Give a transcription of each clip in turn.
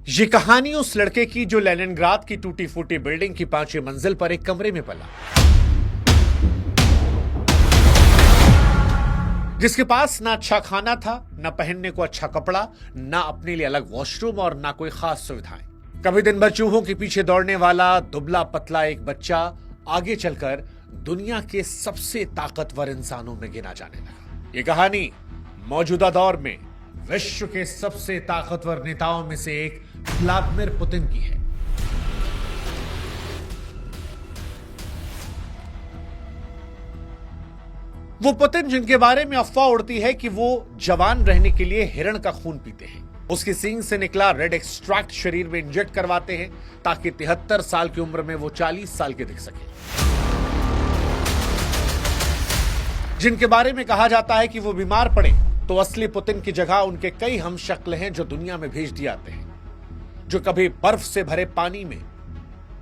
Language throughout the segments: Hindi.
ये कहानी उस लड़के की जो लेनिनग्राद की टूटी फूटी बिल्डिंग की 5वीं मंजिल पर एक कमरे में पला, जिसके पास ना अच्छा खाना था, ना पहनने को अच्छा कपड़ा, ना अपने लिए अलग वॉशरूम और ना कोई खास सुविधाएं। कभी दिन भर चूहों के पीछे दौड़ने वाला दुबला पतला एक बच्चा आगे चलकर दुनिया के सबसे ताकतवर इंसानों में गिना जाने लगा। ये कहानी मौजूदा दौर में विश्व के सबसे ताकतवर नेताओं में से एक व्लादिमीर पुतिन की है। वो पुतिन जिनके बारे में अफवाह उड़ती है कि वो जवान रहने के लिए हिरण का खून पीते हैं, उसकी सींग से निकला रेड एक्सट्रैक्ट शरीर में इंजेक्ट करवाते हैं ताकि 73 साल की उम्र में वो 40 साल के दिख सके, जिनके बारे में कहा जाता है कि वो बीमार पड़े तो असली पुतिन की जगह उनके कई हमशक्ल हैं जो दुनिया में भेज दिए जाते हैं, जो कभी बर्फ से भरे पानी में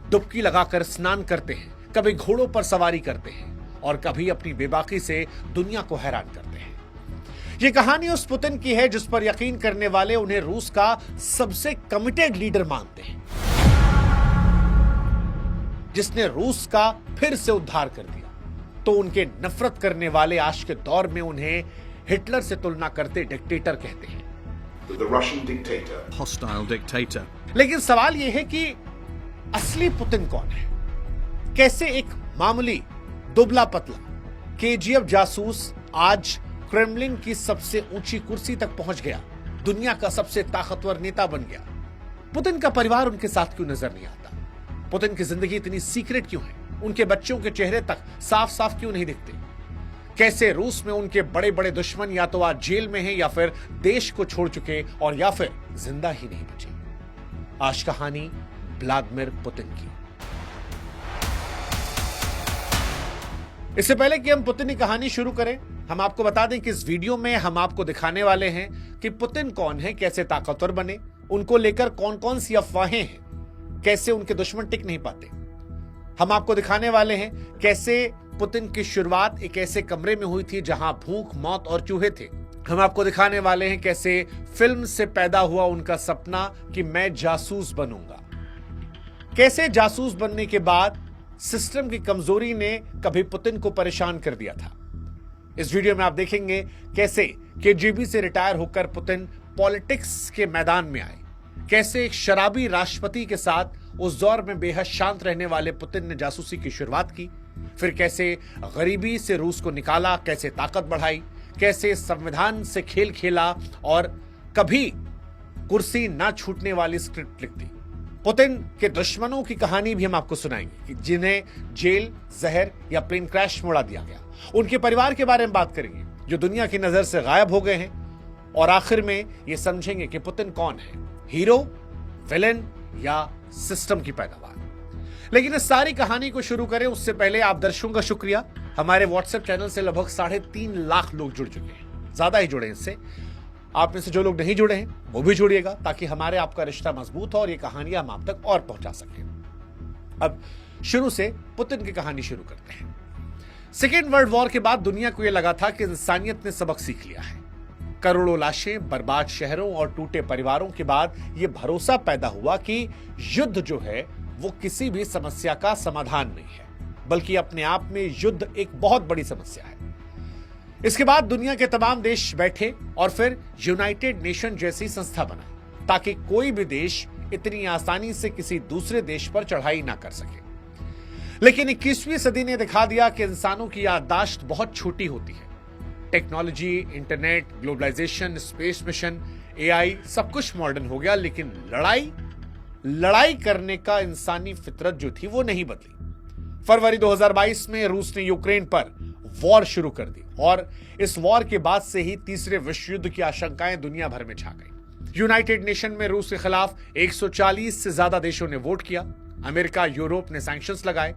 डुबकी लगाकर स्नान करते हैं, कभी घोड़ों पर सवारी करते हैं और कभी अपनी बेबाकी से दुनिया को हैरान करते हैं। यह कहानी उस पुतिन की है जिस पर यकीन करने वाले उन्हें रूस का सबसे कमिटेड लीडर मानते हैं, जिसने रूस का फिर से उद्धार कर दिया। तो उनके नफरत करने वाले आज के दौर में उन्हें हिटलर से तुलना करते डिक्टेटर कहते हैं, The Russian dictator. Hostile dictator. लेकिन सवाल यह है कि असली पुतिन कौन है? कैसे एक मामूली दुबला पतला केजीएफ जासूस आज क्रेमलिन की सबसे ऊंची कुर्सी तक पहुंच गया, दुनिया का सबसे ताकतवर नेता बन गया? पुतिन का परिवार उनके साथ क्यों नजर नहीं आता? पुतिन की जिंदगी इतनी सीक्रेट क्यों है? उनके बच्चों के चेहरे तक साफ साफ क्यों नहीं दिखते? कैसे रूस में उनके बड़े बड़े दुश्मन या तो आज जेल में हैं या फिर देश को छोड़ चुके और या फिर जिंदा ही नहीं बचे? आज कहानी व्लादिमीर पुतिन की। इससे पहले कि हम पुतिन की कहानी शुरू करें, हम आपको बता दें कि इस वीडियो में हम आपको दिखाने वाले हैं कि पुतिन कौन है, कैसे ताकतवर बने, उनको लेकर कौन कौन सी अफवाहें हैं, कैसे उनके दुश्मन टिक नहीं पाते। हम आपको दिखाने वाले हैं कैसे पुतिन की शुरुआत एक ऐसे कमरे में हुई थी जहां भूख, मौत और चूहे थे। हम आपको दिखाने वाले हैं कैसे फिल्म से पैदा हुआ उनका सपना कि मैं जासूस बनूंगा, कैसे जासूस बनने के बाद सिस्टम की कमजोरी ने कभी पुतिन को परेशान कर दिया था। इस वीडियो में आप देखेंगे कैसे केजीबी से रिटायर होकर पुतिन पॉलिटिक्स के मैदान में आए, कैसे एक शराबी राष्ट्रपति के साथ उस दौर में बेहद शांत रहने वाले पुतिन ने जासूसी की शुरुआत की, फिर कैसे गरीबी से रूस को निकाला, कैसे ताकत बढ़ाई, कैसे संविधान से खेल खेला और कभी कुर्सी ना छूटने वाली स्क्रिप्ट लिख दी। पुतिन के दुश्मनों की कहानी भी हम आपको सुनाएंगे कि जिन्हें जेल, जहर या प्लेन क्रैश में उड़ा दिया गया। उनके परिवार के बारे में बात करेंगे जो दुनिया की नजर से गायब हो गए हैं, और आखिर में यह समझेंगे कि पुतिन कौन है, हीरो, विलेन या सिस्टम की पैदावार। लेकिन इस सारी कहानी को शुरू करें उससे पहले आप दर्शकों का शुक्रिया। हमारे व्हाट्सएप चैनल से लगभग 3.5 लाख लोग जुड़ चुके हैं, ज्यादा ही जुड़े इससे। आप में से जो लोग नहीं जुड़े हैं वो भी जुड़िएगा ताकि हमारे आपका रिश्ता मजबूत हो और ये कहानियां हम आप तक और पहुंचा सकें। अब शुरू से पुतिन की कहानी शुरू करते हैं। सेकेंड वर्ल्ड वॉर के बाद दुनिया को यह लगा था कि इंसानियत ने सबक सीख लिया है। करोड़ों लाशें, बर्बाद शहरों और टूटे परिवारों के बाद यह भरोसा पैदा हुआ कि युद्ध जो है वो किसी भी समस्या का समाधान नहीं है, बल्कि अपने आप में युद्ध एक बहुत बड़ी समस्या है। इसके बाद दुनिया के तमाम देश बैठे और फिर यूनाइटेड नेशन जैसी संस्था बनाई ताकि कोई भी देश इतनी आसानी से किसी दूसरे देश पर चढ़ाई ना कर सके। लेकिन 21वीं सदी ने दिखा दिया कि इंसानों की याददाश्त बहुत छोटी होती है। Technology, internet, globalisation, space mission, AI सब कुछ मॉडर्न हो गया, लेकिन लड़ाई करने का इंसानी फितरत जो थी वो नहीं बदली। फरवरी 2022 में रूस ने यूक्रेन पर वॉर शुरू कर दी और इस वॉर के बाद से ही तीसरे विश्व युद्ध की आशंकाएं दुनिया भर में छा गई। यूनाइटेड नेशन में रूस के खिलाफ 140 से ज्यादा देशों ने वोट किया। अमेरिका, यूरोप ने सैंक्शंस लगाए,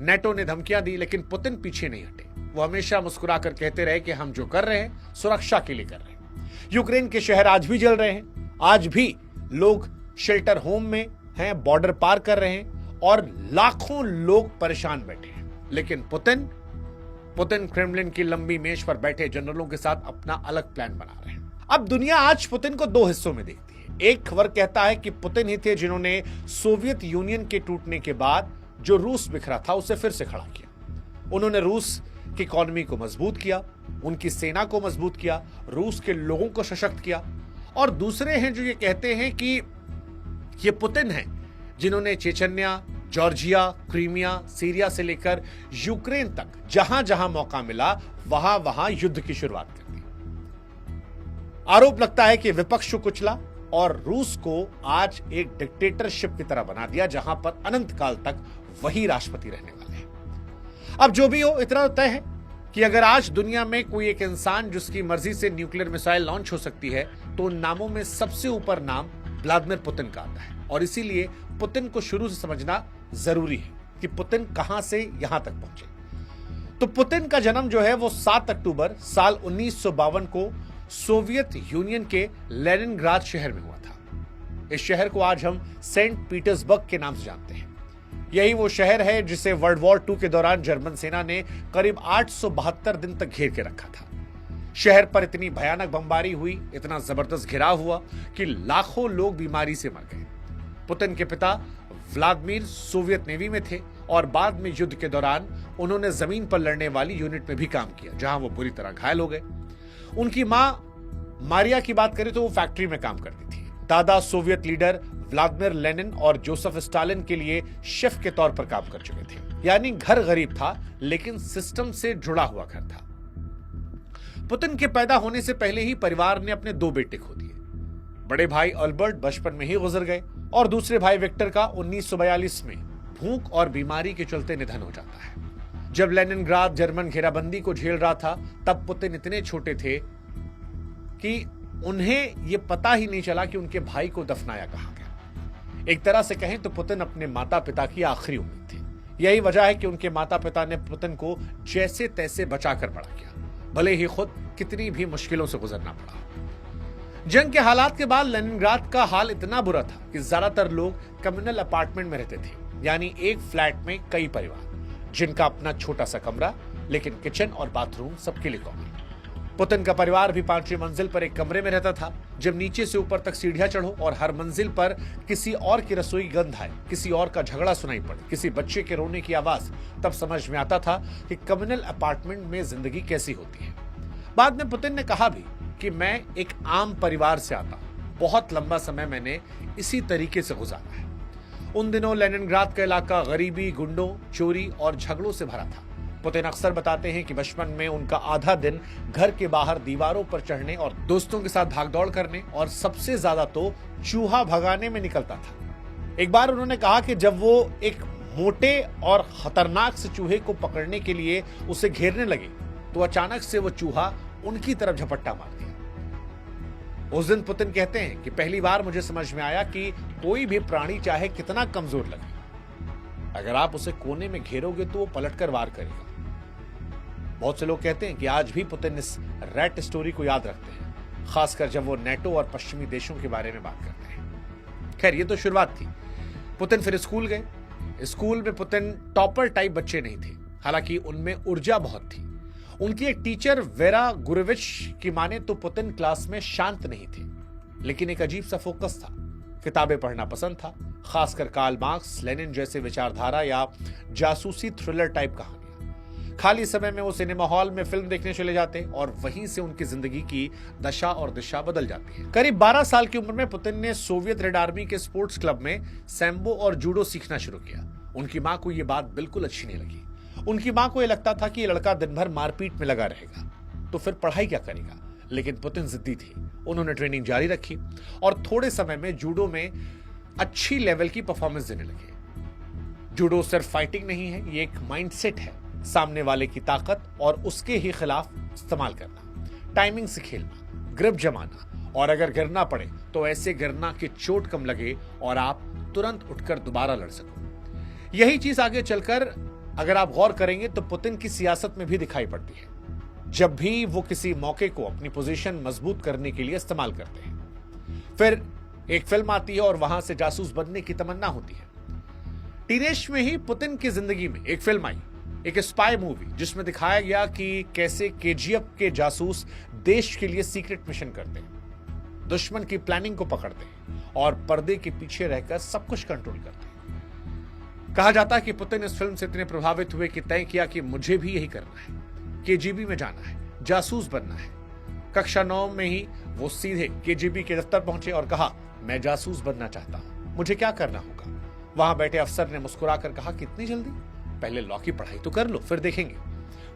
नेटो ने धमकियां दी, लेकिन पुतिन पीछे नहीं हटे। वो हमेशा मुस्कुराकर कहते रहे कि हम जो कर रहे हैं सुरक्षा के लिए कर रहे हैं। यूक्रेन के शहर आज भी जल रहे हैं, आज भी लोग शेल्टर होम में हैं, बॉर्डर पार कर रहे हैं और लाखों लोग परेशान बैठे हैं। लेकिन पुतिन क्रेमलिन की लंबी मेज पर बैठे जनरलों के साथ अपना अलग प्लान बना रहे हैं। अब दुनिया आज पुतिन को दो हिस्सों में देखती है। एक खबर कहता है कि पुतिन ही थे जिन्होंने सोवियत यूनियन के टूटने के बाद जो रूस बिखरा था उसे फिर से खड़ा किया। उन्होंने रूस की इकोनॉमी को मजबूत किया, उनकी सेना को मजबूत किया, रूस के लोगों को सशक्त किया। और दूसरे हैं जो ये कहते हैं कि ये पुतिन हैं जिन्होंने चेचन्या, जॉर्जिया, क्रीमिया, सीरिया से लेकर यूक्रेन तक जहां जहां मौका मिला वहां वहां युद्ध की शुरुआत कर दी। आरोप लगता है कि विपक्ष को कुचला और रूस को आज एक डिक्टेटरशिप की तरह बना दिया जहां पर अनंत काल तक वही राष्ट्रपति रहने वाले हैं। अब जो भी हो, इतना तय है कि अगर आज दुनिया में कोई एक इंसान जिसकी मर्जी से न्यूक्लियर मिसाइल लॉन्च हो सकती है तो उन नामों में सबसे ऊपर नाम व्लादिमीर पुतिन का आता है। और इसीलिए पुतिन को शुरू से समझना जरूरी है कि पुतिन कहां से यहां तक पहुंचे। तो पुतिन का जन्म जो है वो 7 अक्टूबर साल 1952 को सोवियत यूनियन के लेनिनग्राद शहर में हुआ था। इस शहर को आज हम सेंट पीटर्सबर्ग के नाम से जानते हैं। यही वो शहर है जिसे वर्ल्ड वॉर 2 के दौरान जर्मन सेना ने करीब 872 दिन तक घेर के रखा था। शहर पर इतनी भयानक बमबारी हुई, इतना जबरदस्त घिराव हुआ कि लाखों लोग बीमारी से मर गए। पुतिन के पिता व्लादिमीर सोवियत नेवी में थे और बाद में युद्ध के दौरान उन्होंने जमीन पर लड़ने वाली यूनिट में भी काम किया जहां वो बुरी तरह घायल हो गए। उनकी मां मारिया की बात करें तो वो फैक्ट्री में काम करती थी। दादा सोवियत लीडर व्लादिमीर लेनिन और जोसेफ स्टालिन के लिए शेफ के तौर पर काम कर चुके थे। यानी घर गरीब था लेकिन सिस्टम से जुड़ा हुआ घर था। पुतिन के पैदा होने से पहले ही परिवार ने अपने 2 बेटे खो दिए। बड़े भाई अल्बर्ट बचपन में ही गुजर गए और दूसरे भाई विक्टर का 1942 में भूख और बीमारी के चलते निधन हो जाता है। जब लेनिनग्राद जर्मन घेराबंदी को झेल रहा था तब पुतिन इतने छोटे थे कि उन्हें यह पता ही नहीं चला कि उनके भाई को दफनाया कहां गया। एक तरह से कहें तो पुतिन अपने माता पिता की आखिरी उम्मीद थे। यही वजह है कि उनके माता पिता ने पुतिन को जैसे तैसे बचाकर बड़ा किया, भले ही खुद कितनी भी मुश्किलों से गुजरना पड़ा। जंग के हालात के बाद लेनिनग्राद का हाल इतना बुरा था कि ज्यादातर लोग कम्युनल अपार्टमेंट में रहते थे, यानी एक फ्लैट में कई परिवार जिनका अपना छोटा सा कमरा, लेकिन किचन और बाथरूम सबके लिए कॉमन। पुतिन का परिवार भी 5वीं मंजिल पर एक कमरे में रहता था। जब नीचे से ऊपर तक सीढ़ियां चढ़ो और हर मंजिल पर किसी और की रसोई गंध आए, किसी और का झगड़ा सुनाई पड़े, किसी बच्चे के रोने की आवाज, तब समझ में आता था कि कम्युनल अपार्टमेंट में जिंदगी कैसी होती है। बाद में पुतिन ने कहा भी कि मैं एक आम परिवार से आता हूं, बहुत लंबा समय मैंने इसी तरीके से गुजारा है। उन दिनों लेनिनग्राद का इलाका गरीबी, गुंडों, चोरी और झगड़ों से भरा था। पुतिन अक्सर बताते हैं कि बचपन में उनका आधा दिन घर के बाहर दीवारों पर चढ़ने और दोस्तों के साथ भागदौड़ करने और सबसे ज्यादा तो चूहा भगाने में निकलता था। एक बार उन्होंने कहा कि जब वो एक मोटे और खतरनाक से चूहे को पकड़ने के लिए उसे घेरने लगे तो अचानक से वो चूहा उनकी तरफ झपट्टा मार दिया। उस दिन पुतिन कहते हैं कि पहली बार मुझे समझ में आया कि कोई भी प्राणी चाहे कितना कमजोर लगे, अगर आप उसे कोने में घेरोगे तो वो पलटकर वार करेगा। बहुत से लोग कहते हैं कि आज भी पुतिन इस रैट स्टोरी को याद रखते हैं, खासकर जब वो नेटो और पश्चिमी देशों के बारे में बात करते हैं। खैर, ये तो शुरुआत थी। पुतिन फिर स्कूल गए। स्कूल में पुतिन टॉपर टाइप बच्चे नहीं थे, हालांकि उनमें ऊर्जा बहुत थी। उनकी एक टीचर वेरा गुरेविच की माने तो पुतिन क्लास में शांत नहीं थे, लेकिन एक अजीब सा फोकस था। किताबें पढ़ना पसंद था, खासकर कार्ल मार्क्स, लेनिन जैसे विचारधारा या जासूसी थ्रिलर टाइप कहानियां। खाली समय में वो सिनेमा हॉल में फिल्म देखने चले जाते और वहीं से उनकी जिंदगी की दशा और दिशा बदल जाती है। करीब 12 साल की उम्र में पुतिन ने सोवियत रेड आर्मी के स्पोर्ट्स क्लब में सैम्बो और जूडो सीखना शुरू किया। उनकी मां को यह बात बिल्कुल अच्छी नहीं लगी। उनकी मां को यह लगता था कि ये लड़का दिन भर मारपीट में लगा रहेगा तो फिर पढ़ाई क्या करेगा, लेकिन पुतिन जिद्दी थे। उन्होंने ट्रेनिंग जारी रखी और थोड़े समय में जूडो में अच्छी लेवल की परफॉर्मेंस देने लगे। जूडो सिर्फ फाइटिंग नहीं है, ये एक माइंडसेट है, सामने वाले की ताकत और उसके ही खिलाफ इस्तेमाल करना, टाइमिंग से खेलना, ग्रिप जमाना और अगर गिरना पड़े तो ऐसे गिरना कि चोट कम लगे और आप तुरंत उठकर दोबारा लड़ सको। यही चीज आगे चलकर अगर आप गौर करेंगे तो पुतिन की सियासत में भी दिखाई पड़ती है। जब भी वो किसी मौके को अपनी पोजीशन मजबूत करने के लिए इस्तेमाल करते हैं। फिर एक फिल्म आती है और वहां से जासूस बनने की तमन्ना होती है। टीनेज में ही पुतिन की जिंदगी में एक फिल्म आई, एक स्पाई मूवी, जिसमें दिखाया गया कि कैसे केजीएफ के जासूस देश के लिए सीक्रेट मिशन करते हैं। दुश्मन की प्लानिंग को पकड़ते हैं और पर्दे के पीछे रहकर सब कुछ कंट्रोल करते हैं। कहा जाता है कि पुतिन इस फिल्म से इतने प्रभावित हुए कि तय किया कि मुझे भी यही करना है, केजीबी में जाना है, जासूस बनना है। कक्षा 9 में ही वो सीधे केजीबी के दफ्तर पहुंचे और कहा, मैं जासूस बनना चाहता हूं, मुझे क्या करना होगा। वहां बैठे अफसर ने मुस्कुराकर कहा, कितनी जल्दी, पहले लॉ की पढ़ाई तो कर लो, फिर देखेंगे।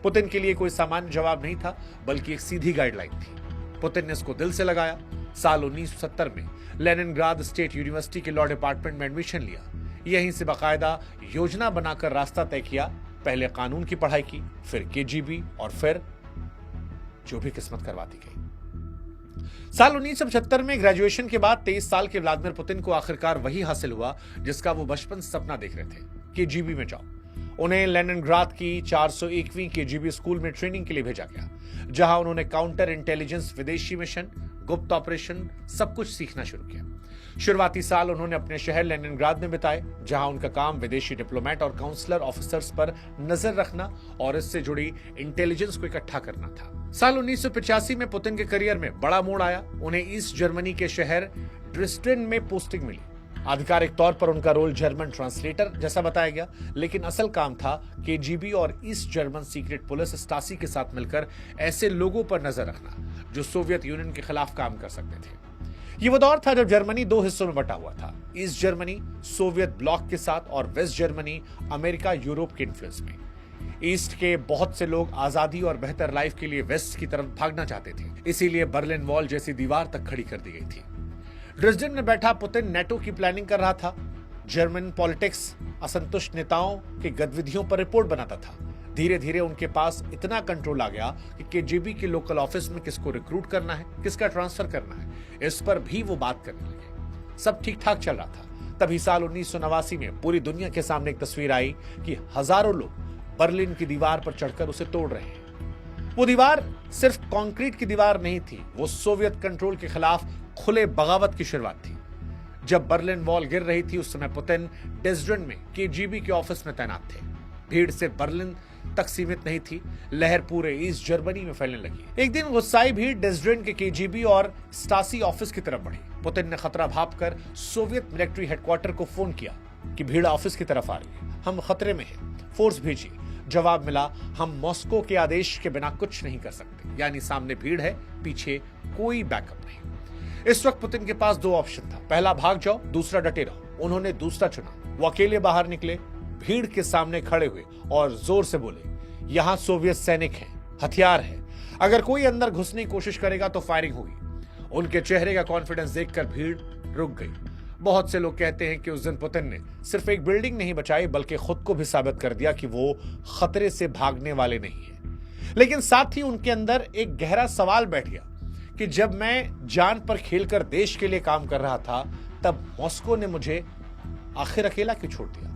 पुतिन के लिए कोई सामान्य जवाब नहीं था, बल्कि एक सीधी गाइडलाइन थी। पुतिन ने इसको दिल से लगाया। साल 1970 में लेनिनग्राद स्टेट यूनिवर्सिटी के लॉ डिपार्टमेंट में एडमिशन लिया। यहीं से बाकायदा योजना बनाकर रास्ता तय किया। पहले कानून की पढ़ाई की, फिर केजीबी और फिर जो भी किस्मत करवाती गई। साल 1975 में ग्रेजुएशन के बाद 23 साल के व्लादिमीर पुतिन को आखिरकार वही हासिल हुआ जिसका वो बचपन से सपना देख रहे थे, केजीबी में जाओ। उन्हें लेनिनग्राद की 401वीं केजीबी स्कूल में ट्रेनिंग के लिए भेजा गया, जहां उन्होंने काउंटर इंटेलिजेंस, विदेशी मिशन, गुप्त ऑपरेशन सब कुछ सीखना शुरू किया। शुरुआती साल उन्होंने अपने शहर लेनिनग्राद में बिताए, जहां उनका काम विदेशी डिप्लोमेट और काउंसलर ऑफिसर्स पर नजर रखना और इससे जुड़ी इंटेलिजेंस को इकट्ठा करना था। साल 1985 में पुतिन के करियर में बड़ा मोड़ आया। उन्हें ईस्ट जर्मनी के शहर ड्रेस्डेन में पोस्टिंग मिली। आधिकारिक तौर पर उनका रोल जर्मन ट्रांसलेटर जैसा बताया गया, लेकिन असल काम था केजीबी और ईस्ट जर्मन सीक्रेट पुलिस स्टासी के साथ मिलकर ऐसे लोगों पर नजर रखना जो सोवियत यूनियन के खिलाफ काम कर सकते थे। ये वो दौर था जब जर्मनी 2 हिस्सों में बटा हुआ था, ईस्ट जर्मनी सोवियत ब्लॉक के साथ और वेस्ट जर्मनी अमेरिका यूरोप के इन्फ्लुएंस में। ईस्ट के बहुत से लोग आजादी और बेहतर लाइफ के लिए वेस्ट की तरफ भागना चाहते थे, इसीलिए बर्लिन वॉल जैसी दीवार तक खड़ी कर दी गई थी। ड्रेस्डेन में बैठा पुतिन नेटो की प्लानिंग कर रहा था। जर्मन पॉलिटिक्स असंतुष्ट नेताओं के गतिविधियों पर रिपोर्ट बनाता था। धीरे धीरे उनके पास इतना कंट्रोल आ गया कि केजीबी के लोकल ऑफिस में किसको रिक्रूट करना है, किसका ट्रांसफर करना है, इस पर भी वो बात करने लगे। सब ठीक ठाक चल रहा था। तभी साल 1989 में पूरी दुनिया के सामने एक तस्वीर आई कि हजारों लोग बर्लिन की दीवार पर चढ़कर उसे तोड़ रहे हैं। वो दीवार सिर्फ कंक्रीट की दीवार नहीं थी, वो सोवियत कंट्रोल के खिलाफ खुले बगावत की शुरुआत थी। जब बर्लिन वॉल गिर रही थी उस समय पुतिन ड्रेस्डेन में केजीबी के ऑफिस में तैनात थे। भीड़ सिर्फ बर्लिन तक सीमित नहीं थी, लहर पूरे ईस्ट जर्मनी में फैलने लगी। एक दिन गुस्साई भीड़ ड्रेस्डेन के केजीबी और स्टासी ऑफिस की तरफ बढ़ी। पुतिन ने खतरा भांपकर सोवियत मिलिट्री हेडक्वार्टर को फोन किया कि भीड़ ऑफिस की तरफ आ रही है, हम खतरे में हैं, फोर्स भेजिए। जवाब मिला, हम मॉस्को के आदेश के बिना कुछ नहीं कर सकते, यानी सामने भीड़ है, पीछे कोई बैकअप नहीं। इस वक्त पुतिन के पास 2 ऑप्शन था, पहला भाग जाओ, दूसरा डटे रहो। उन्होंने दूसरा चुना। वो अकेले बाहर निकले, भीड़ के सामने खड़े हुए और जोर से बोले, यहां सोवियत सैनिक हैं, हथियार है, अगर कोई अंदर घुसने की कोशिश करेगा तो फायरिंग होगी। उनके चेहरे का कॉन्फिडेंस देखकर भीड़ रुक गई। बहुत से लोग कहते हैं कि उस दिन पुतिन ने सिर्फ एक बिल्डिंग नहीं बचाई, बल्कि खुद को भी साबित कर दिया कि वो खतरे से भागने वाले नहीं है। लेकिन साथ ही उनके अंदर एक गहरा सवाल बैठ गया कि जब मैं जान पर खेलकर देश के लिए काम कर रहा था, तब मॉस्को ने मुझे आखिर अकेला क्यों छोड़ दिया।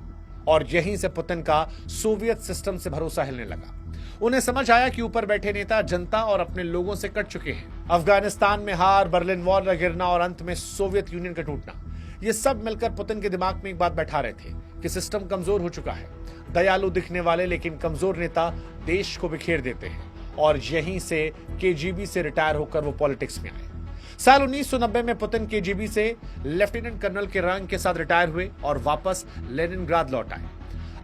और यहीं से पुतिन का सोवियत सिस्टम से भरोसा हिलने लगा। उन्हें समझ आया कि ऊपर बैठे नेता जनता और अपने लोगों से कट चुके हैं। अफगानिस्तान में हार, बर्लिन वॉल का गिरना और अंत में सोवियत यूनियन का टूटना, ये सब मिलकर पुतिन के दिमाग में एक बात बैठा रहे थे कि सिस्टम कमजोर हो चुका है। दयालु दिखने वाले लेकिन कमजोर नेता देश को बिखेर देते हैं। और यहीं से केजीबी से रिटायर होकर वो पॉलिटिक्स में आए। साल 1990 में पुतिन केजीबी से लेफ्टिनेंट कर्नल के रैंक के साथ रिटायर हुए और वापस लेनिनग्राद लौट आए।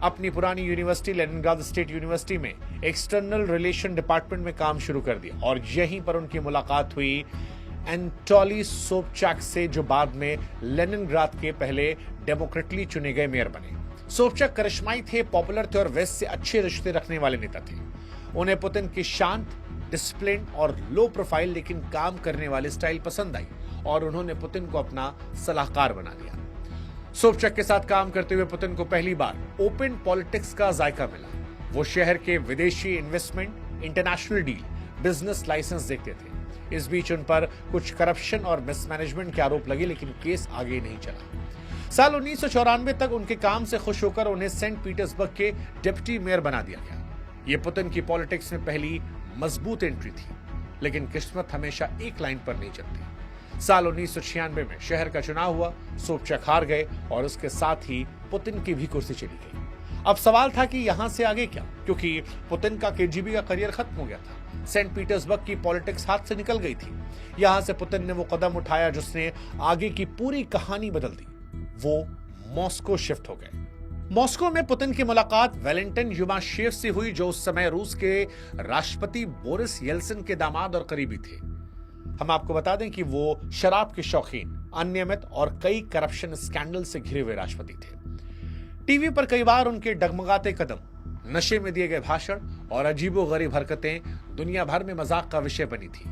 अपनी पुरानी यूनिवर्सिटी लेनिनग्राद स्टेट यूनिवर्सिटी में एक्सटर्नल रिलेशन डिपार्टमेंट में काम शुरू कर दिया और यहीं पर उनकी मुलाकात हुई एंटोली सोबचाक से, जो बाद में लेनिनग्राद के पहले डेमोक्रेटली चुने गए मेयर बने। सोबचाक करिश्माई थे, पॉपुलर थे और वेस्ट से अच्छे रिश्ते रखने वाले नेता थे। उन्हें पुतिन की शांत, डिसिप्लिन और लो प्रोफाइल लेकिन काम करने वाली स्टाइल पसंद आई और उन्होंने पुतिन को अपना सलाहकार बना लिया। सोबचक के साथ काम करते हुए पुतिन को पहली बार ओपन पॉलिटिक्स का जायका मिला। वो शहर के विदेशी investment, international deal, business licence देखते थे। इस बीच उन पर कुछ करप्शन और मिसमैनेजमेंट के आरोप लगे, लेकिन केस आगे नहीं चला। साल 1994 तक उनके काम से खुश होकर उन्हें सेंट पीटर्सबर्ग के डिप्टी मेयर बना दिया गया। ये पुतिन की पॉलिटिक्स में पहली मजबूत एंट्री थी, लेकिन किस्मत हमेशा एक लाइन पर नहीं चलती। साल 1996 में शहर का चुनाव हुआ, सोबचक हार गए और उसके साथ ही पुतिन की भी कुर्सी चली गई। अब सवाल था कि यहां से आगे क्या, क्योंकि पुतिन का केजीबी का करियर खत्म हो गया था। सेंट पीटर्सबर्ग की पॉलिटिक्स हाथ से निकल गई थी। यहां से पुतिन ने वो कदम उठाया जिसने आगे की पूरी कहानी बदल दी। वो मॉस्को शिफ्ट हो गए। मॉस्को में पुतिन की मुलाकात वैलेंटिन युमाशेव से हुई, जो उस समय रूस के राष्ट्रपति बोरिस येल्सिन के दामाद और करीबी थे। हम आपको बता दें कि वो शराब के शौकीन, अनियमित और कई करप्शन स्कैंडल से घिरे हुए राष्ट्रपति थे। टीवी पर कई बार उनके डगमगाते कदम, नशे में दिए गए भाषण और अजीबोगरीब हरकतें दुनिया भर में मजाक का विषय बनी थी।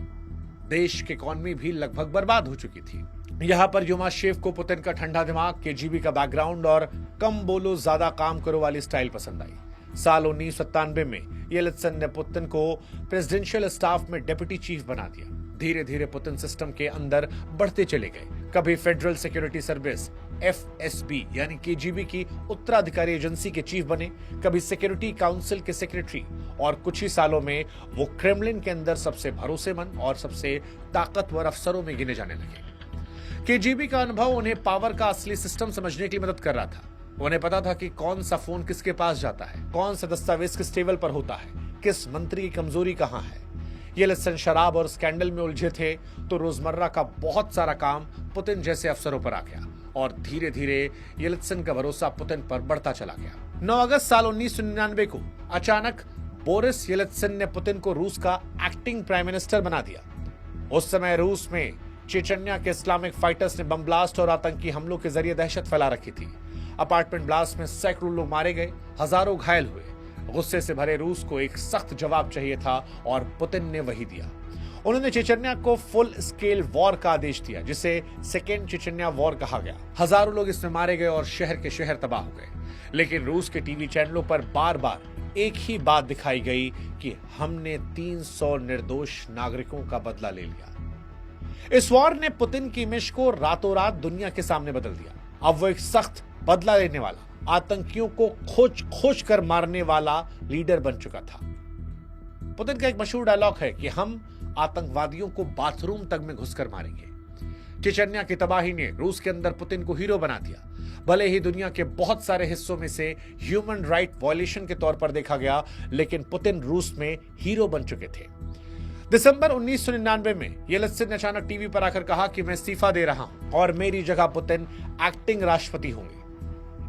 देश की इकॉनमी भी लगभग बर्बाद हो चुकी थी। यहां पर युमाशेव को पुतिन का ठंडा दिमाग, केजीबी का बैकग्राउंड और कम बोलो ज्यादा काम करो वाली स्टाइल पसंद आई। साल 1997 में येल्त्सिन ने पुतिन को प्रेसिडेंशियल स्टाफ में डेप्यूटी चीफ बना दिया। धीरे धीरे पुतिन सिस्टम के अंदर बढ़ते चले गए। कभी फेडरल सिक्योरिटी सर्विस एफएसबी यानी केजीबी की उत्तराधिकारी एजेंसी के चीफ बने, कभी सिक्योरिटी काउंसिल के सेक्रेटरी, और कुछ ही सालों में वो क्रेमलिन के अंदर सबसे भरोसेमंद और सबसे ताकतवर अफसरों में गिने जाने लगे। केजीबी का अनुभव उन्हें पावर का असली सिस्टम समझने के लिए मदद कर रहा था। उन्हें पता था कि कौन सा फोन किसके पास जाता है, कौन सा दस्तावेज किस टेबल पर होता है, किस मंत्री की कमजोरी कहां है। येल्त्सिन शराब और स्कैंडल में उलझे थे तो रोजमर्रा का बहुत सारा काम पुतिन जैसे अफसरों पर आ गया और धीरे धीरे येल्त्सिन का भरोसा पुतिन पर बढ़ता चला गया। 9 अगस्त साल 1999 को अचानक बोरिस येल्त्सिन ने पुतिन को रूस का एक्टिंग प्राइम मिनिस्टर बना दिया। उस समय रूस में चेचन्या के इस्लामिक फाइटर्स ने बम ब्लास्ट और आतंकी हमलों के जरिए दहशत फैला रखी थी। अपार्टमेंट ब्लास्ट में सैकड़ों लोग मारे गए, हजारों घायल हुए। गुस्से से भरे रूस को एक सख्त जवाब चाहिए था और पुतिन ने वही दिया। उन्होंने चेचन्या को फुल स्केल वॉर का आदेश दिया, जिसे सेकेंड चेचन्या वॉर कहा गया। हजारों लोग इसमें मारे गए और शहर के शहर तबाह हो गए। लेकिन रूस के टीवी चैनलों पर बार बार एक ही बात दिखाई गई कि हमने 300 निर्दोष नागरिकों का बदला ले लिया। इस वॉर ने पुतिन की इमेज को रातों रात दुनिया के सामने बदल दिया। अब वो एक सख्त बदला लेने वाला, आतंकियों को खोज खोज कर मारने वाला लीडर बन चुका था। पुतिन का एक मशहूर डायलॉग है कि हम आतंकवादियों को बाथरूम तक में घुसकर मारेंगे। चेचन्या की तबाही ने रूस के अंदर पुतिन को हीरो बना दिया। भले ही दुनिया के बहुत सारे हिस्सों में से ह्यूमन राइट वायलेशन के तौर पर देखा गया, लेकिन पुतिन रूस में हीरो बन चुके थे। दिसंबर 1999 में येल्त्सिन ने अचानक टीवी पर आकर कहा कि मैं इस्तीफा दे रहा हूं और मेरी जगह पुतिन एक्टिंग राष्ट्रपति होंगे।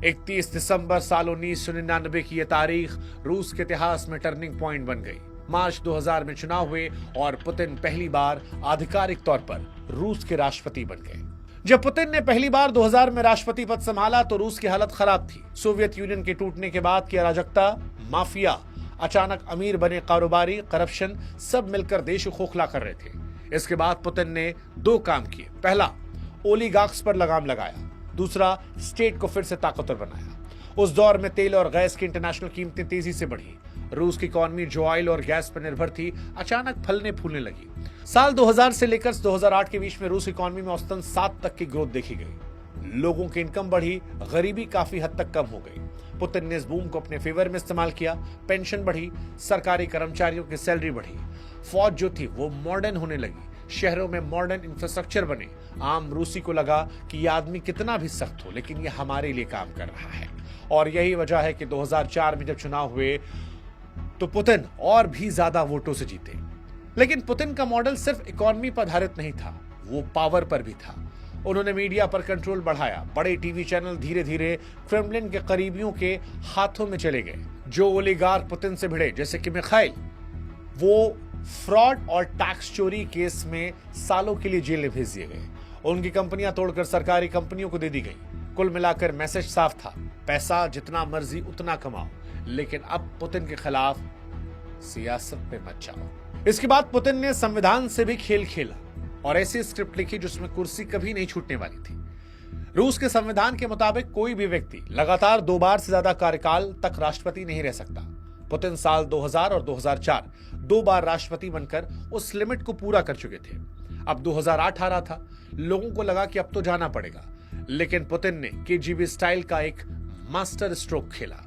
31 दिसंबर साल 1999 की यह तारीख रूस के इतिहास में टर्निंग पॉइंट बन गई। मार्च 2000 में चुनाव हुए और पुतिन पहली बार आधिकारिक तौर पर रूस के राष्ट्रपति बन गए। जब पुतिन ने पहली बार 2000 में राष्ट्रपति पद संभाला तो रूस की हालत खराब थी। सोवियत यूनियन के टूटने के बाद की अराजकता, माफिया, अचानक अमीर बने कारोबारी, करप्शन, सब मिलकर देश को खोखला कर रहे थे। इसके बाद पुतिन ने 2 काम किए। पहला, ओलिगार्क्स पर लगाम लगाया। दूसरा, स्टेट को फिर से ताकतवर बनाया। उस दौर में तेल और गैस की इंटरनेशनल कीमतें तेजी से बढ़ी। रूस की इकॉनमी जो ऑयल और गैस पर निर्भर थी, अचानक फलने फूलने लगी। साल 2000 से लेकर 2008 के बीच में रूस इकॉनमी में औसतन 7 तक की ग्रोथ देखी गई। लोगों की इनकम बढ़ी, गरीबी काफी हद तक कम हो गई। पुतिन ने इस बूम को अपने फेवर में इस्तेमाल किया। पेंशन बढ़ी, सरकारी कर्मचारियों की सैलरी बढ़ी, फौज जो थी वो मॉडर्न होने लगी, शहरों में मॉडर्न इंफ्रास्ट्रक्चर बने। आम रूसी को लगा कि यह आदमी कितना भी सख्त हो, लेकिन यह हमारे लिए काम कर रहा है। और यही वजह है कि 2004 में जब चुनाव हुए तो पुतिन और भी ज्यादा वोटों से जीते। लेकिन पुतिन का मॉडल सिर्फ इकॉनमी पर आधारित नहीं था, वो पावर पर भी था। उन्होंने मीडिया पर कंट्रोल बढ़ाया। बड़े टीवी चैनल धीरे धीरे क्रेमलिन के करीबियों के हाथों में चले गए। जो ओलिगार्क पुतिन से भिड़े, जैसे कि मिखाइल, वो फ्रॉड और टैक्स चोरी केस में सालों के लिए जेल में भेज दिए गए। उनकी कंपनियां तोड़कर सरकारी कंपनियों को दे दी गई। कुल मिलाकर मैसेज साफ था, पैसा जितना मर्जी उतना कमाओ, लेकिन अब पुतिन के खिलाफ सियासत पे मत जाओ। इसके बाद पुतिन ने संविधान से भी खेल खेला और ऐसी स्क्रिप्ट लिखी जिसमें कुर्सी कभी नहीं छूटने वाली थी। रूस के संविधान के मुताबिक कोई भी व्यक्ति लगातार 2 बार से ज्यादा कार्यकाल तक राष्ट्रपति नहीं रह सकता। पुतिन साल 2000 और 2004 2 बार राष्ट्रपति बनकर उस लिमिट को पूरा कर चुके थे। अब 2008 आ रहा था, लोगों को लगा कि अब तो जाना पड़ेगा, लेकिन पुतिन ने केजीबी स्टाइल का एक मास्टर स्ट्रोक खेला।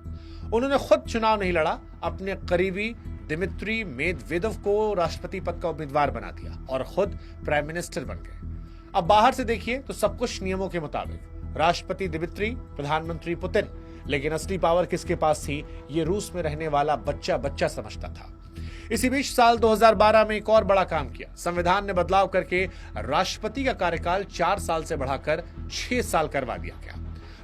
उन्होंने खुद चुनाव नहीं लड़ा, अपने करीबी दिमित्री मेदवेदेव को राष्ट्रपति पद का उम्मीदवार बना दिया और खुद प्राइम मिनिस्टर बन गए। अब बाहर से देखिए तो सब कुछ नियमों के मुताबिक। राष्ट्रपति दिमित्री, प्रधानमंत्री पुतिन, लेकिन असली पावर किसके पास थी, ये रूस में रहने वाला बच्चा बच्चा समझता था। इसी बीच साल 2012 में एक और बड़ा काम किया। संविधान ने बदलाव करके राष्ट्रपति का कार्यकाल 4 साल से बढ़ाकर 6 साल करवा दिया गया।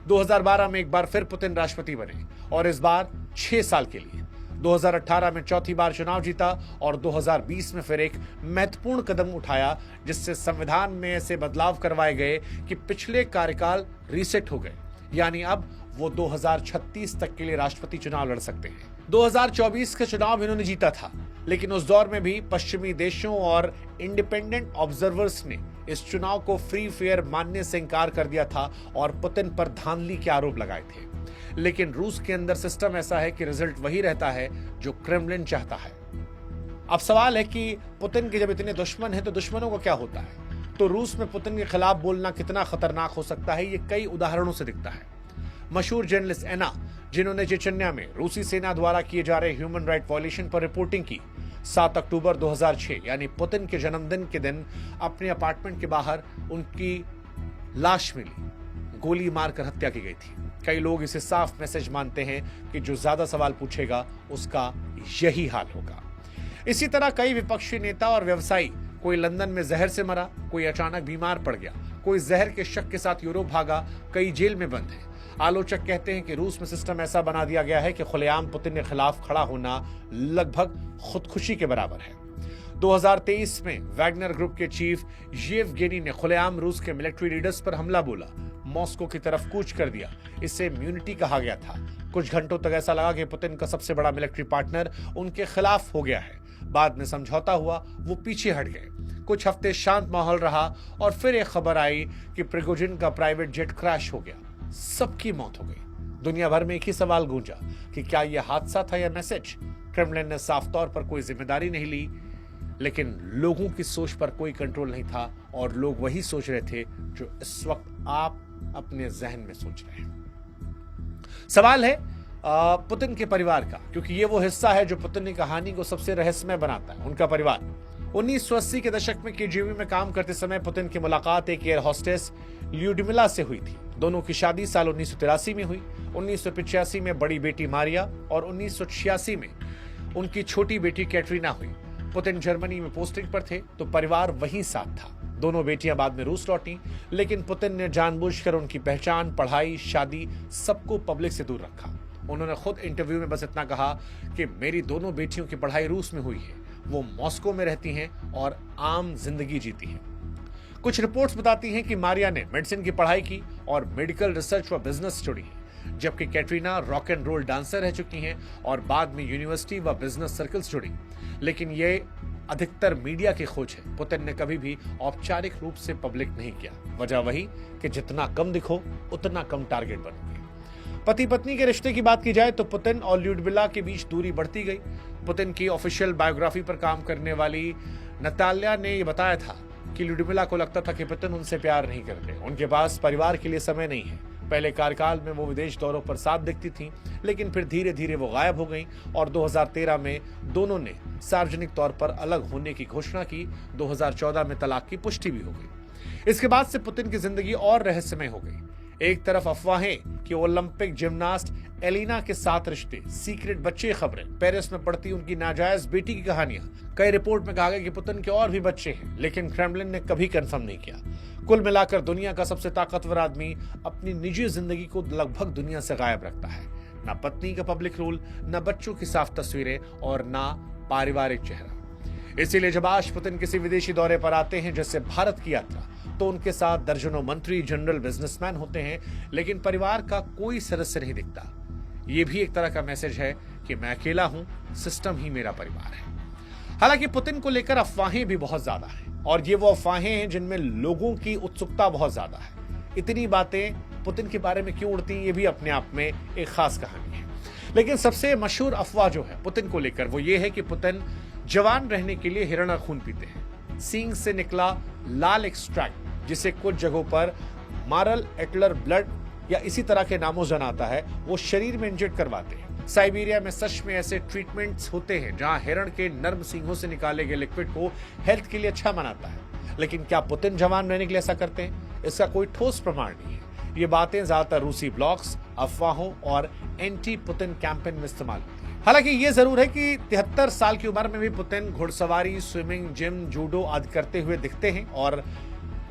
2012 में एक बार फिर पुतिन राष्ट्रपति बने और इस बार 6 साल के लिए। 2018 में चौथी बार चुनाव जीता और 2020 में फिर एक महत्वपूर्ण कदम उठाया, जिससे संविधान में ऐसे बदलाव करवाए गए कि पिछले कार्यकाल रीसेट हो गए, यानी अब वो 2036 तक के लिए राष्ट्रपति चुनाव लड़ सकते हैं। 2024 का चुनाव इन्होंने जीता था, लेकिन उस दौर में भी पश्चिमी देशों और इंडिपेंडेंट ऑब्जर्वर्स ने इस चुनाव को फ्री फेयर मानने से इनकार कर दिया था और पुतिन पर धांधली के आरोप लगाए थे। लेकिन रूस के अंदर सिस्टम ऐसा है कि रिजल्ट वही रहता है जो क्रेमलिन चाहता है। अब सवाल है कि पुतिन के जब इतने दुश्मन हैं तो दुश्मनों का क्या होता है। तो रूस में पुतिन के खिलाफ बोलना कितना खतरनाक हो सकता है, ये कई उदाहरणों से दिखता है। मशहूर जर्नलिस्ट एना, जिन्होंने चेचन्या में रूसी सेना द्वारा किए जा रहे ह्यूमन राइट वायलेशन पर रिपोर्टिंग की, 7 अक्टूबर 2006 यानी पुतिन के जन्मदिन के दिन अपने अपार्टमेंट के बाहर उनकी लाश मिली, गोली मारकर हत्या की गई थी। कई लोग इसे साफ मैसेज मानते हैं कि जो ज्यादा सवाल पूछेगा उसका यही हाल होगा। इसी तरह कई विपक्षी नेता और व्यवसायी, कोई लंदन में जहर से मरा, कोई अचानक बीमार पड़ गया, कोई जहर के शक के साथ यूरोप भागा, कई जेल में बंद है। आलोचक कहते हैं कि रूस में सिस्टम ऐसा बना दिया गया है कि खुलेआम पुतिन के खिलाफ खड़ा होना लगभग खुदकुशी के बराबर है। 2023 में वैगनर ग्रुप के चीफ येवगेनी ने खुलेआम रूस के मिलिट्री लीडर्स पर हमला बोला, मॉस्को की तरफ कूच कर दिया। इसे इम्यूनिटी कहा गया था। कुछ घंटों तक ऐसा लगा कि पुतिन का सबसे बड़ा मिलिट्री पार्टनर उनके खिलाफ हो गया है। बाद में समझौता हुआ, वो पीछे हट गए। कुछ हफ्ते शांत माहौल रहा और फिर एक खबर आई कि प्रिगोजिन का प्राइवेट जेट क्रैश हो गया, सबकी मौत हो गई। दुनिया भर में एक ही सवाल गूंजा कि क्या यह हादसा था या मैसेज। क्रेमलिन ने साफ तौर पर कोई जिम्मेदारी नहीं ली, लेकिन लोगों की सोच पर कोई कंट्रोल नहीं था और लोग वही सोच रहे थे जो इस वक्त आप अपने जहन में सोच रहे हैं। सवाल है पुतिन के परिवार का, क्योंकि ये वो हिस्सा है जो पुतिन की कहानी को सबसे रहस्यमय बनाता है, उनका परिवार। 1980 के दशक में केजीबी में काम करते समय पुतिन की मुलाकात एक एयर होस्टेस ल्यूडमिला से हुई थी। दोनों की शादी साल 1983 में हुई। 1985 में बड़ी बेटी मारिया और 1986 में उनकी छोटी बेटी कैटरीना हुई। पुतिन जर्मनी में पोस्टिंग पर थे तो परिवार वहीं साथ था। दोनों बेटियां बाद में रूस लौटी, लेकिन पुतिन ने जानबूझकर उनकी पहचान, पढ़ाई, शादी सबको पब्लिक से दूर रखा। उन्होंने खुद इंटरव्यू में बस इतना कहा कि मेरी दोनों बेटियों की पढ़ाई रूस में हुई है, वो मॉस्को में रहती हैं और आम जिंदगी जीती हैं। कुछ रिपोर्ट्स बताती हैं कि मारिया ने मेडिसिन की पढ़ाई की और मेडिकल रिसर्च व बिजनेस से जुड़ी है, जबकि Katrina rock and roll dancer रह चुकी हैं और बाद में यूनिवर्सिटी व बिजनेस सर्कल्स जुड़ी। लेकिन ये अधिकतर मीडिया की खोज है। पुतिन ने कभी भी औपचारिक रूप से पब्लिक नहीं किया। वजह वही कि जितना कम दिखो उतना कम टारगेट बनोगे। पति पत्नी के रिश्ते की बात की जाए तो पुतिन और ल्यूडमिला के बीच दूरी बढ़ती गई। पुतिन की ऑफिशियल बायोग्राफी पर काम करने वाली नताल्या ने यह बताया था कि ल्यूडमिला को लगता था कि पुतिन उनसे प्यार नहीं करते, उनके पास परिवार के लिए समय नहीं है। पहले कार्यकाल में वो विदेश दौरों पर साथ दिखती थी, लेकिन फिर धीरे धीरे वो गायब हो गई और 2013 में दोनों ने सार्वजनिक तौर पर अलग होने की घोषणा की। 2014 में तलाक की पुष्टि भी हो गई। इसके बाद से पुतिन की जिंदगी और रहस्यमय हो गई। एक तरफ अफवाहें कि ओलंपिक जिम्नास्ट एलिना के साथ रिश्ते, सीक्रेट बच्चे खबरें, पेरिस में पढ़ती उनकी नाजायज बेटी की कहानियां। कई रिपोर्ट में कहा गया कि पुतिन के और भी बच्चे हैं, लेकिन क्रेमलिन ने कभी कंफर्म नहीं किया। कुल मिलाकर दुनिया का सबसे ताकतवर आदमी अपनी निजी जिंदगी को लगभग दुनिया से गायब रखता है। ना पत्नी का पब्लिक रोल, ना बच्चों की साफ तस्वीरें और ना पारिवारिक चेहरा। इसीलिए जब आज पुतिन किसी विदेशी दौरे पर आते हैं, जैसे भारत की यात्रा, तो उनके साथ दर्जनों मंत्री, जनरल, बिजनेसमैन होते हैं, लेकिन परिवार का कोई सदस्य नहीं दिखता। यह भी एक तरह का मैसेज है कि मैं अकेला हूं, सिस्टम ही मेरा परिवार है। हालांकि पुतिन को लेकर अफवाहें भी बहुत ज्यादा हैं, और ये वो अफवाहें हैं जिनमें लोगों की उत्सुकता बहुत ज्यादा है। इतनी बातें पुतिन के बारे में क्यों उड़ती, ये भी अपने आप में एक खास कहानी है। लेकिन सबसे मशहूर अफवाह जो है पुतिन को लेकर, वो ये है कि पुतिन जवान रहने के लिए हिरण का खून पीते हैं। सींग से निकला लाल एक्सट्रैक्ट, जिसे कुछ जगहों पर मारल एटलर ब्लड या इसी तरह के नामों से आता है, वो शरीर में इंजेक्ट करवाते हैं। साइबेरिया में सच में ऐसे ट्रीटमेंट्स होते हैं जहां हिरण के नर्म सींगों से निकाले गए लिक्विड को हेल्थ के लिए अच्छा मानता है। लेकिन क्या पुतिन जवान रहने के लिए ऐसा करते हैं? इसका कोई ठोस प्रमाण नहीं है। ये बातें ज्यादातर रूसी ब्लॉग्स, अफवाहों और एंटी पुतिन कैंपेन में इस्तेमाल होती है। हालांकि ये जरूर है कि 73 साल की उम्र में भी पुतिन घुड़सवारी, स्विमिंग, जिम, जूडो आदि करते हुए दिखते हैं और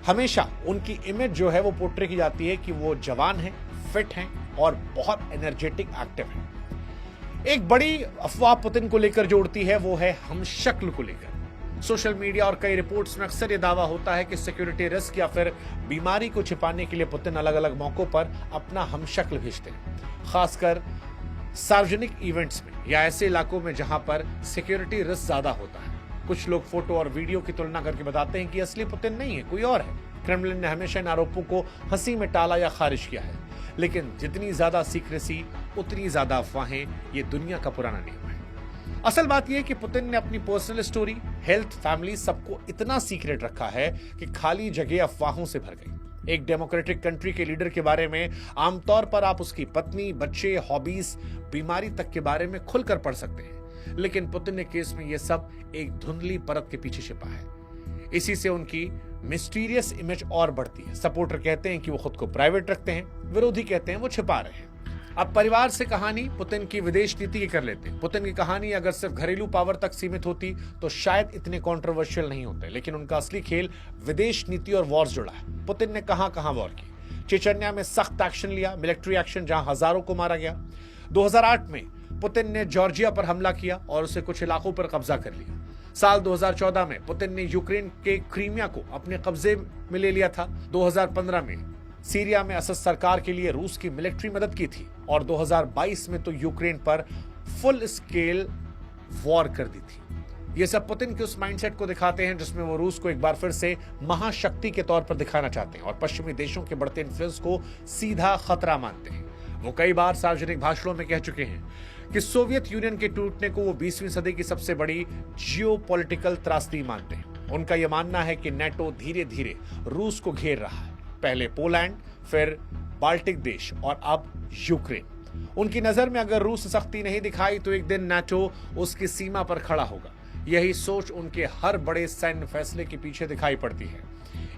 हमेशा उनकी इमेज जो है वो पोर्ट्रे की जाती है कि वो जवान हैं, फिट हैं और बहुत एनर्जेटिक, एक्टिव हैं। एक बड़ी अफवाह पुतिन को लेकर जो उड़ती है वो है हमशक्ल को लेकर। सोशल मीडिया और कई रिपोर्ट्स में अक्सर ये दावा होता है कि सिक्योरिटी रिस्क या फिर बीमारी को छिपाने के लिए पुतिन अलग अलग मौकों पर अपना हमशक्ल भेजते हैं, खासकर सार्वजनिक इवेंट्स में या ऐसे इलाकों में जहां पर सिक्योरिटी रिस्क ज्यादा होता है। कुछ लोग फोटो और वीडियो की तुलना करके बताते हैं कि असली पुतिन नहीं है, कोई और है। क्रेमलिन ने हमेशा इन आरोपों को हंसी में टाला या खारिज किया है, लेकिन जितनी ज्यादा सीक्रेसी उतनी ज्यादा अफवाहें, ये दुनिया का पुराना नियम है। असल बात यह है कि पुतिन ने अपनी पर्सनल स्टोरी, हेल्थ, फैमिली सबको इतना सीक्रेट रखा है कि खाली जगह अफवाहों से भर गई। एक डेमोक्रेटिक कंट्री के लीडर के बारे में आमतौर पर आप उसकी पत्नी, बच्चे, हॉबीज, बीमारी तक के बारे में खुलकर पढ़ सकते हैं, लेकिन पुतिन के केस में यह सब एक धुंधली परत के पीछे छिपा है। इसी से उनकी मिस्टीरियस इमेज और बढ़ती है। सपोर्टर कहते हैं कि वो खुद को प्राइवेट रखते हैं, विरोधी कहते हैं वो छिपा रहे हैं। अब परिवार से कहानी पुतिन की विदेश नीति की कर लेते हैं। पुतिन की कहानी अगर सिर्फ घरेलू पावर तक सीमित होती तो शायद इतने कंट्रोवर्शियल नहीं होते, लेकिन उनका असली खेल विदेश नीति और वॉर जुड़ा है। पुतिन ने कहां वॉर की। चेचन्या में सख्त एक्शन लिया, मिलिट्री एक्शन, जहां हजारों को मारा गया। 2008 में पुतिन ने जॉर्जिया पर हमला किया और उसे कुछ इलाकों पर कब्जा कर लिया। साल 2014 में पुतिन ने यूक्रेन के क्रीमिया को अपने कब्जे में ले लिया था। 2015 में सीरिया में असद सरकार के लिए रूस की मिलिट्री मदद की थी और 2022 में तो यूक्रेन पर फुल स्केल वॉर कर दी थी। ये सब पुतिन के उस माइंडसेट को दिखाते हैं जिसमें वो रूस को एक बार फिर से महाशक्ति के तौर पर दिखाना चाहते हैं और पश्चिमी देशों के बढ़ते इन्फ्लुएंस को सीधा खतरा मानते हैं। वो कई बार सार्वजनिक भाषणों में कह चुके हैं कि सोवियत यूनियन के टूटने को वो 20वीं सदी की सबसे बड़ी जियोपॉलिटिकल त्रासदी मानते हैं। उनका यह मानना है कि नेटो धीरे धीरे रूस को घेर रहा है, पहले पोलैंड, फिर बाल्टिक देश और अब यूक्रेन। उनकी नजर में अगर रूस सख्ती नहीं दिखाई तो एक दिन नेटो उसकी सीमा पर खड़ा होगा। यही सोच उनके हर बड़े सैन्य फैसले के पीछे दिखाई पड़ती है।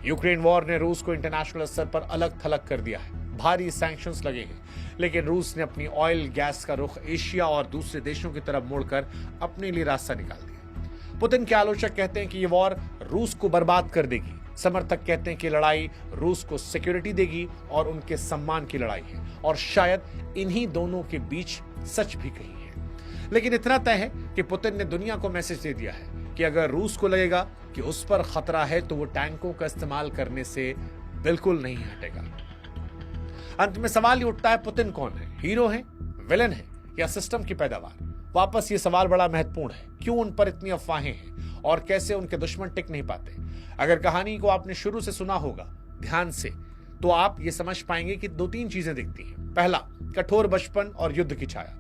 यूक्रेन वॉर ने रूस को इंटरनेशनल स्तर पर अलग थलग कर दिया है। भारी सैंक्शंस लगे हैं, लेकिन रूस ने अपनी ऑयल गैस का रुख एशिया और दूसरे देशों की तरफ मोड़कर अपने लिए रास्ता निकाल दिया। पुतिन के आलोचक कहते हैं कि ये वॉर रूस को बर्बाद कर देगी। समर्थक कहते हैं कि लड़ाई रूस को सिक्योरिटी देगी और उनके सम्मान की लड़ाई है, और शायद इन्हीं दोनों के बीच सच भी कहीं है। लेकिन इतना तय है कि पुतिन ने दुनिया को मैसेज दे दिया है कि अगर रूस को लगेगा कि उस पर खतरा है तो वो टैंकों का इस्तेमाल करने से बिल्कुल नहीं हटेगा। अंत में सवाल ये उठता है, पुतिन कौन है? हीरो है, विलन है या सिस्टम की पैदावार? वापस ये सवाल बड़ा महत्वपूर्ण है। क्यों उन पर इतनी अफवाहें हैं और कैसे उनके दुश्मन टिक नहीं पाते? अगर कहानी को आपने शुरू से सुना होगा ध्यान से, तो आप ये समझ पाएंगे कि 2-3 चीजें दिखती हैं। पहला, कठोर बचपन और युद्ध की छाया।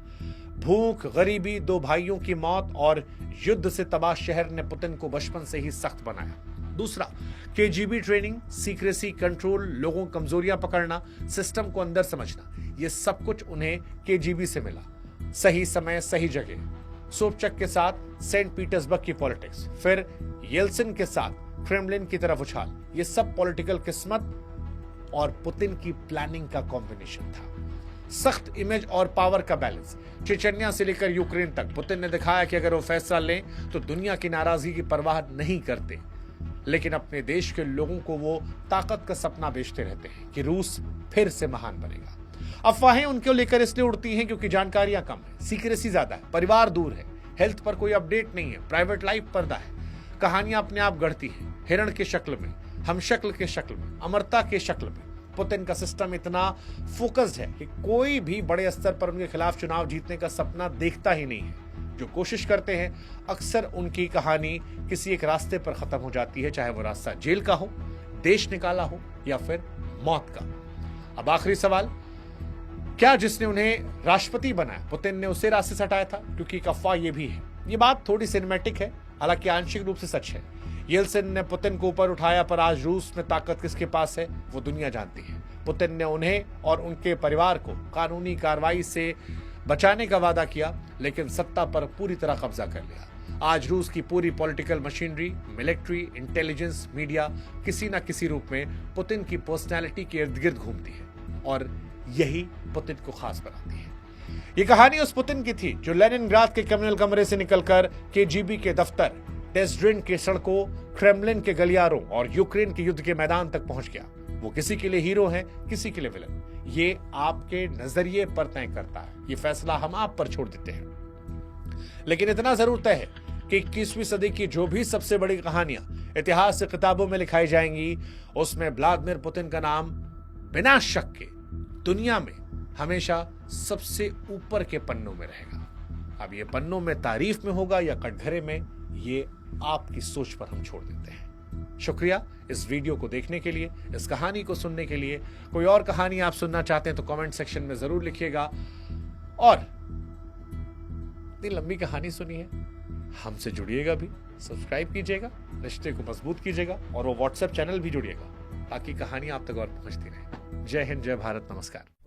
भूख, गरीबी, 2 भाइयों की मौत और युद्ध से तबाह शहर ने पुतिन को बचपन से ही सख्त बनाया। दूसरा, केजीबी ट्रेनिंग, सीक्रेसी, कंट्रोल, लोगों की कमजोरियां पकड़ना, सिस्टम को अंदर समझना, ये सब कुछ उन्हें केजीबी से मिला। सही समय, सही जगह। सोबचक के साथ सेंट पीटर्सबर्ग की पॉलिटिक्स, फिर येल्सिन के साथ क्रेमलिन की तरफ उछाल, ये सब पॉलिटिकल किस्मत और पुतिन की प्लानिंग का कॉम्बिनेशन था। सख्त इमेज और पावर का बैलेंस। चेचन्या से लेकर यूक्रेन तक पुतिन ने दिखाया कि अगर वो फैसला लें तो दुनिया की नाराजगी की परवाह नहीं करते, लेकिन अपने देश के लोगों को वो ताकत का सपना बेचते रहते हैं कि रूस फिर से महान बनेगा। अफवाहें उनको लेकर इसलिए उड़ती हैं क्योंकि जानकारियां कम है, सीक्रेसी ज्यादा है, परिवार दूर है, हेल्थ पर कोई अपडेट नहीं है, प्राइवेट लाइफ पर्दा है। कहानियां अपने आप गढ़ती हैं, हिरण के शक्ल में, हमशक्ल के शक्ल में, अमरता के शक्ल में। पुतिन का सिस्टम इतना फोकस्ड है कि कोई भी बड़े स्तर पर उनके खिलाफ चुनाव जीतने का सपना देखता ही नहीं है। जो कोशिश करते हैं, अक्सर उनकी कहानी किसी एक रास्ते पर खत्म हो जाती है, चाहे वो रास्ता जेल का हो, देश निकाला हो या फिर मौत का। अब आखिरी सवाल, क्या जिसने उन्हें राष्ट्रपति बनाया पुतिन ने उसे रास्ते से हटाया था? क्योंकि एक अफवाह ये भी है, ये बात थोड़ी सिनेमैटिक है, हालांकि आंशिक रूप से सच है। येल्सिन ने पुतिन को ऊपर उठाया, पर आज रूस में ताकत किसके पास है वो दुनिया जानती है। पुतिन ने उन्हें और उनके परिवार को कानूनी कार्रवाई से बचाने का वादा किया, लेकिन सत्ता पर पूरी तरह कब्जा कर लिया। आज रूस की पूरी political machinery, military, intelligence, media किसी न किसी रूप में पुतिन की पर्सनैलिटी के इर्द गिर्द घूमती है। और यही पुतिन को खास बनाती है। ये कहानी उस पुतिन की थी जो लेनिनग्राद के कम्युनल कमरे से निकलकर केजीबी के दफ्तर, डेस्ड्रिन के सड़कों, क्रेमलिन के गलियारों और यूक्रेन के युद्ध के मैदान तक पहुंच गया। वो किसी के लिए हीरो है, किसी के लिए विलन। ये आपके नजरिए पर तय करता है, ये फैसला हम आप पर छोड़ देते हैं। लेकिन इतना जरूर तय है कि 21वीं सदी की जो भी सबसे बड़ी कहानियां इतिहास से किताबों में लिखाई जाएंगी, उसमें व्लादिमीर पुतिन का नाम बिना शक के दुनिया में हमेशा सबसे ऊपर के पन्नों में रहेगा। अब ये पन्नों में तारीफ में होगा या कटघरे में, ये आपकी सोच पर हम छोड़ देते हैं। शुक्रिया इस वीडियो को देखने के लिए, इस कहानी को सुनने के लिए। कोई और कहानी आप सुनना चाहते हैं तो कमेंट सेक्शन में जरूर लिखिएगा। और इतनी लंबी कहानी सुनी है, हमसे जुड़िएगा भी, सब्सक्राइब कीजिएगा, रिश्ते को मजबूत कीजिएगा और वो व्हाट्सएप चैनल भी जुड़िएगा ताकि कहानी आप तक और पहुंचती रहे। जय हिंद, जय भारत, नमस्कार।